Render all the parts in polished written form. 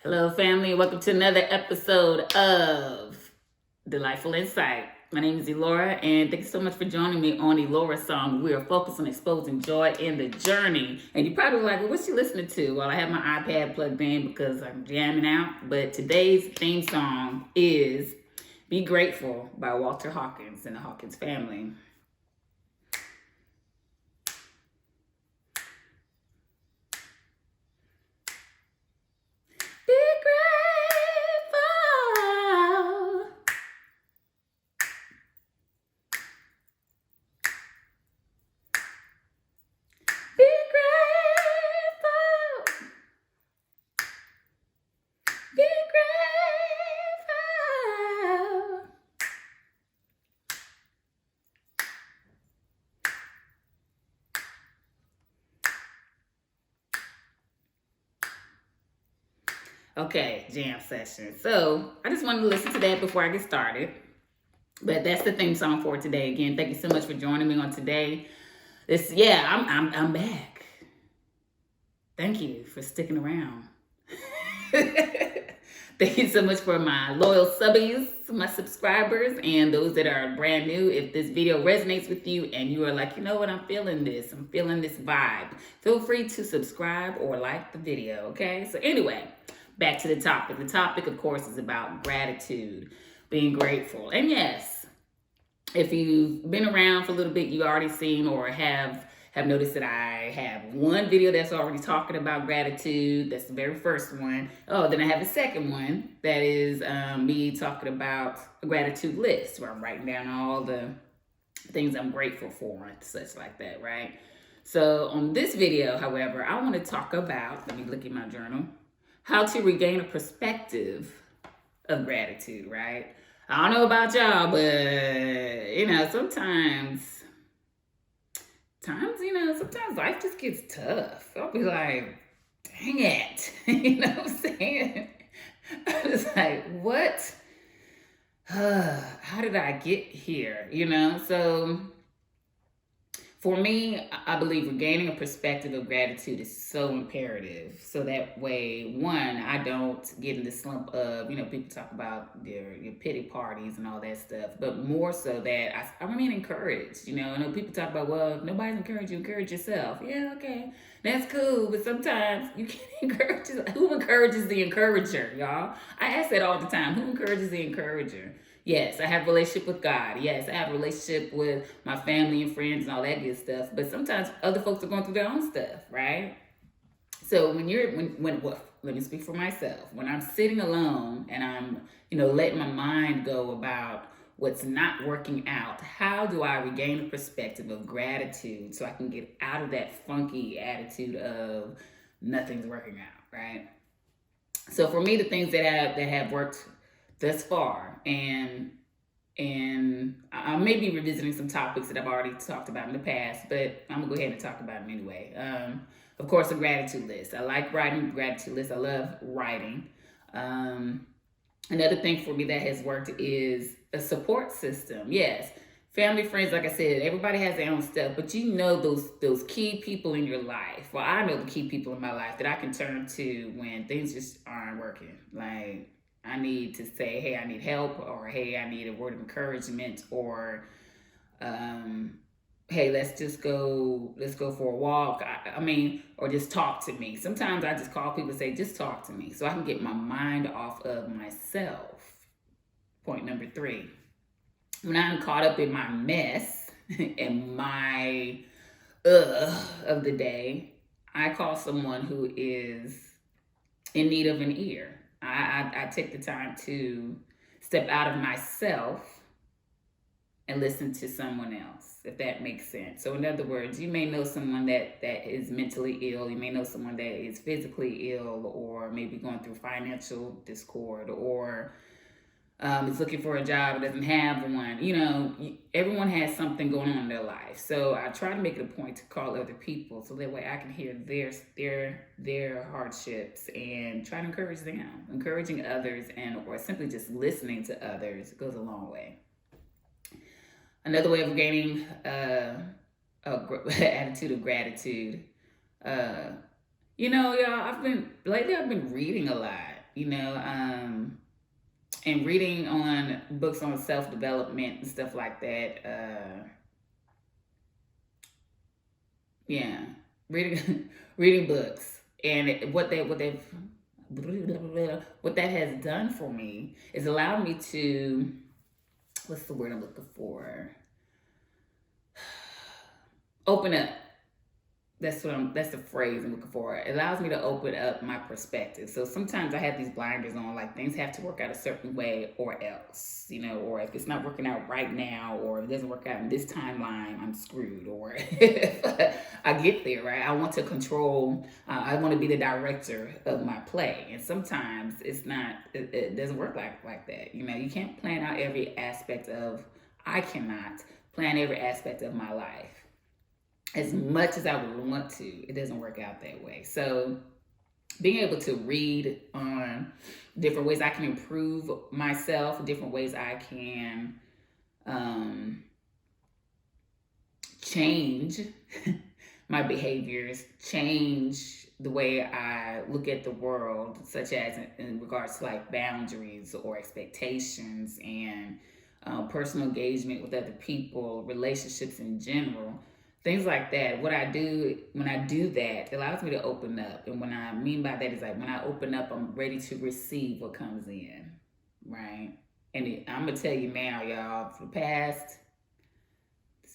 Hello, family. Welcome to another episode of Delightful Insight. My name is Elora, and thank you so much for joining me on Elorasong. We are focused on exposing joy in the journey. And you're probably like, well, what's she listening to? Well, I have my iPad plugged in because I'm jamming out. But today's theme song is Be Grateful by Walter Hawkins and the Hawkins family. Be grateful. Be grateful. Be grateful. Okay, jam session. So I just wanted to listen to that before I get started. But that's the theme song for today. Again, thank you so much for joining me on today. I'm back. Thank you for sticking around. Thank you so much for my loyal subbies, my subscribers, and those that are brand new. If this video resonates with you and you are like, you know what, I'm feeling this vibe, feel free to subscribe or like the video, okay? So anyway, back to the topic. The topic, of course, is about gratitude, being grateful. And yes, if you've been around for a little bit, you already seen or have noticed that I have one video that's already talking about gratitude. That's the very first one. Oh, then I have a second one that is me talking about a gratitude list where I'm writing down all the things I'm grateful for and such like that, right? So on this video, however, I want to talk about, let me look at my journal, how to regain a perspective of gratitude, right? I don't know about y'all, but sometimes life just gets tough. I'll be like, dang it. You know what I'm saying? I was like, what? How did I get here? So for me, I believe regaining a perspective of gratitude is so imperative. So that way, one, I don't get in the slump of, people talk about your pity parties and all that stuff, but more so that I remain encouraged. I know people talk about, well, if nobody's encouraged you, encourage yourself. Yeah, okay, that's cool, but sometimes you can't encourage. Who encourages the encourager, y'all? I ask that all the time. Who encourages the encourager? Yes, I have a relationship with God. Yes, I have a relationship with my family and friends and all that good stuff. But sometimes other folks are going through their own stuff, right? So let me speak for myself. When I'm sitting alone and I'm, letting my mind go about what's not working out, how do I regain a perspective of gratitude so I can get out of that funky attitude of nothing's working out, right? So for me, the things that have worked thus far, and I may be revisiting some topics that I've already talked about in the past, but I'm gonna go ahead and talk about them anyway. Of course, a gratitude list. I like writing gratitude lists. I love writing. Another thing for me that has worked is a support system. Yes, family, friends, like I said, everybody has their own stuff, but those key people in your life. Well, I know the key people in my life that I can turn to when things just aren't working. Like, I need to say, hey, I need help, or hey, I need a word of encouragement, or hey, let's go for a walk. Or just talk to me. Sometimes I just call people and say, just talk to me so I can get my mind off of myself. Point number 3. When I'm caught up in my mess and my of the day, I call someone who is in need of an ear. I take the time to step out of myself and listen to someone else, if that makes sense. So in other words, you may know someone that is mentally ill. You may know someone that is physically ill, or maybe going through financial discord, or is looking for a job and doesn't have one. Everyone has something going on in their life. So I try to make it a point to call other people so that way I can hear their hardships and try to encourage them. Encouraging others or simply just listening to others goes a long way. Another way of gaining attitude of gratitude, y'all, I've been reading a lot. you know, and reading on books on self-development and stuff like that. Yeah, reading reading books, and what that has done for me is allowed me to, what's the word I'm looking for? Open up. That's the phrase I'm looking for. It allows me to open up my perspective. So sometimes I have these blinders on, like things have to work out a certain way or else, or if it's not working out right now, or if it doesn't work out in this timeline, I'm screwed. Or if I get there, right? I want to control, I want to be the director of my play. And sometimes it's not, it doesn't work like that. You can't plan out every aspect of, I cannot plan every aspect of my life. As much as I would want to, it doesn't work out that way. So being able to read on different ways I can improve myself, different ways I can change my behaviors, change the way I look at the world, such as in regards to like boundaries or expectations and personal engagement with other people, relationships in general. Things like that. What I do when I do that, it allows me to open up. And what I mean by that is like when I open up, I'm ready to receive what comes in, right? And I'm gonna tell you now, y'all, for this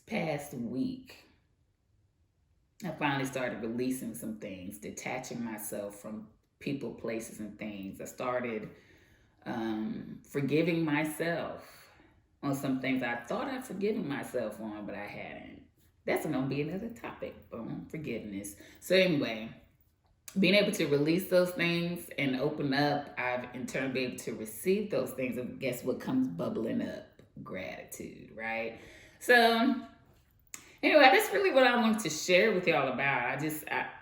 past week, I finally started releasing some things, detaching myself from people, places, and things. I started forgiving myself on some things I thought I'd forgiven myself on, but I hadn't. That's going to be another topic, boom, forgiveness. So anyway, being able to release those things and open up, I've in turn been able to receive those things. And guess what comes bubbling up? Gratitude, right? So anyway, that's really what I wanted to share with y'all about.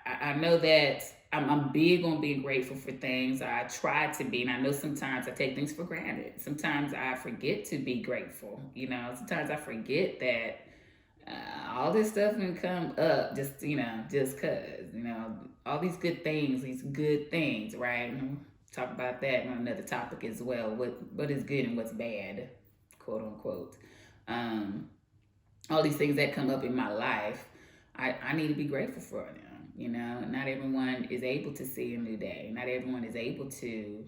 I know that I'm big on being grateful for things. I try to be, and I know sometimes I take things for granted. Sometimes I forget to be grateful. Sometimes I forget that all this stuff can come up just cause, all these good things, right? Talk about that on another topic as well. What is good and what's bad, quote unquote. All these things that come up in my life, I need to be grateful for them. Not everyone is able to see a new day. Not everyone is able to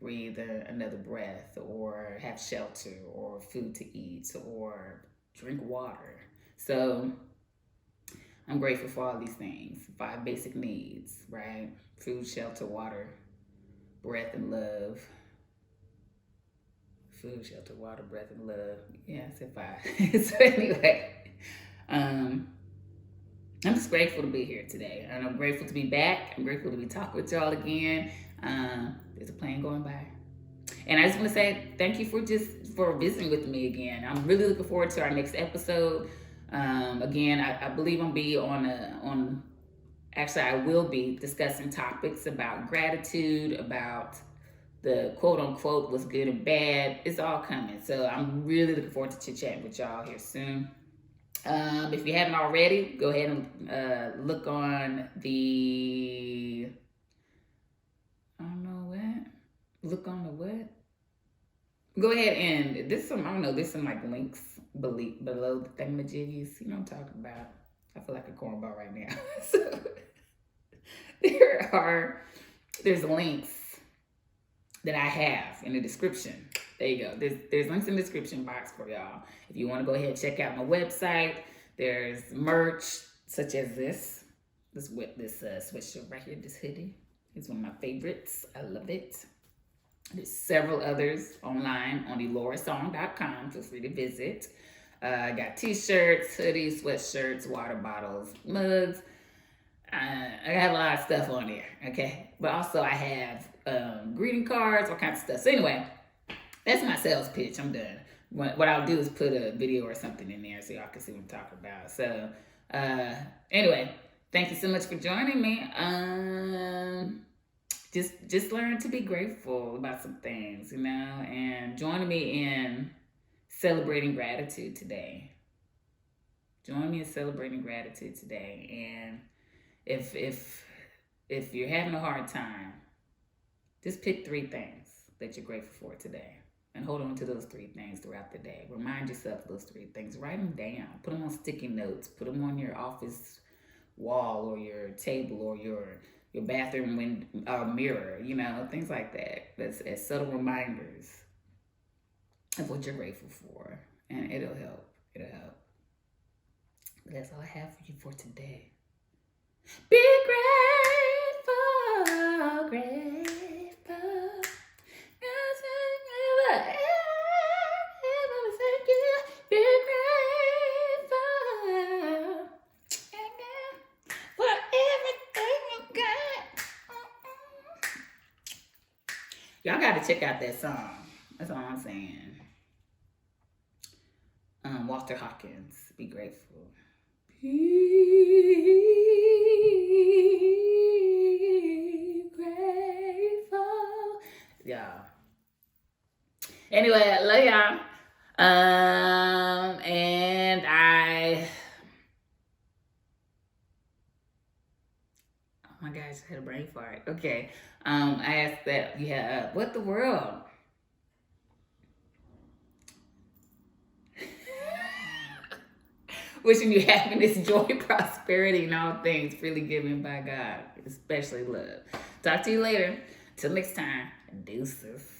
breathe another breath or have shelter or food to eat or drink water. So I'm grateful for all these things. 5 basic needs, right? Food, shelter, water, breath, and love. Food, shelter, water, breath, and love. Yeah, I said 5. So anyway, I'm just grateful to be here today. And I'm grateful to be back. I'm grateful to be talking with y'all again. There's a plane going by. And I just want to say thank you for visiting with me again. I'm really looking forward to our next episode. Again, I believe I will be discussing topics about gratitude, about the quote unquote what's good and bad. It's all coming. So I'm really looking forward to chit-chatting with y'all here soon. If you haven't already, go ahead and look on the, I don't know what. Look on the what? Go ahead and there's some like links below the thingamajiggies. You know what I'm talking about. I feel like a cornball right now. So there's links that I have in the description. There you go. There's links in the description box for y'all. If you want to go ahead and check out my website, there's merch such as this sweatshirt right here, this hoodie. It's one of my favorites. I love it. There's several others online on elorasong.com. Feel free to visit. I got t-shirts, hoodies, sweatshirts, water bottles, mugs. I have a lot of stuff on there, okay? But also I have greeting cards, all kinds of stuff. So anyway, that's my sales pitch. I'm done. What I'll do is put a video or something in there so y'all can see what I'm talking about. So anyway, thank you so much for joining me. Just learn to be grateful about some things, and join me in celebrating gratitude today. Join me in celebrating gratitude today. And if you're having a hard time, Just pick 3 things that you're grateful for today. And hold on to those 3 things throughout the day. Remind yourself of those 3 things. Write them down. Put them on sticky notes. Put them on your office wall or your table or your bathroom mirror. Things like that. That's as subtle reminders of what you're grateful for, and it'll help. It'll help. But that's all I have for you for today. Be grateful, grateful. Be grateful for everything you got. Y'all got to check out that song. That's all I'm saying. Walter Hawkins, Be Grateful. Be grateful. Yeah. Anyway, I love y'all. And oh my gosh, I had a brain fart. Okay. I asked that, what the world? Wishing you happiness, joy, prosperity, and all things freely given by God, especially love. Talk to you later. Till next time, deuces.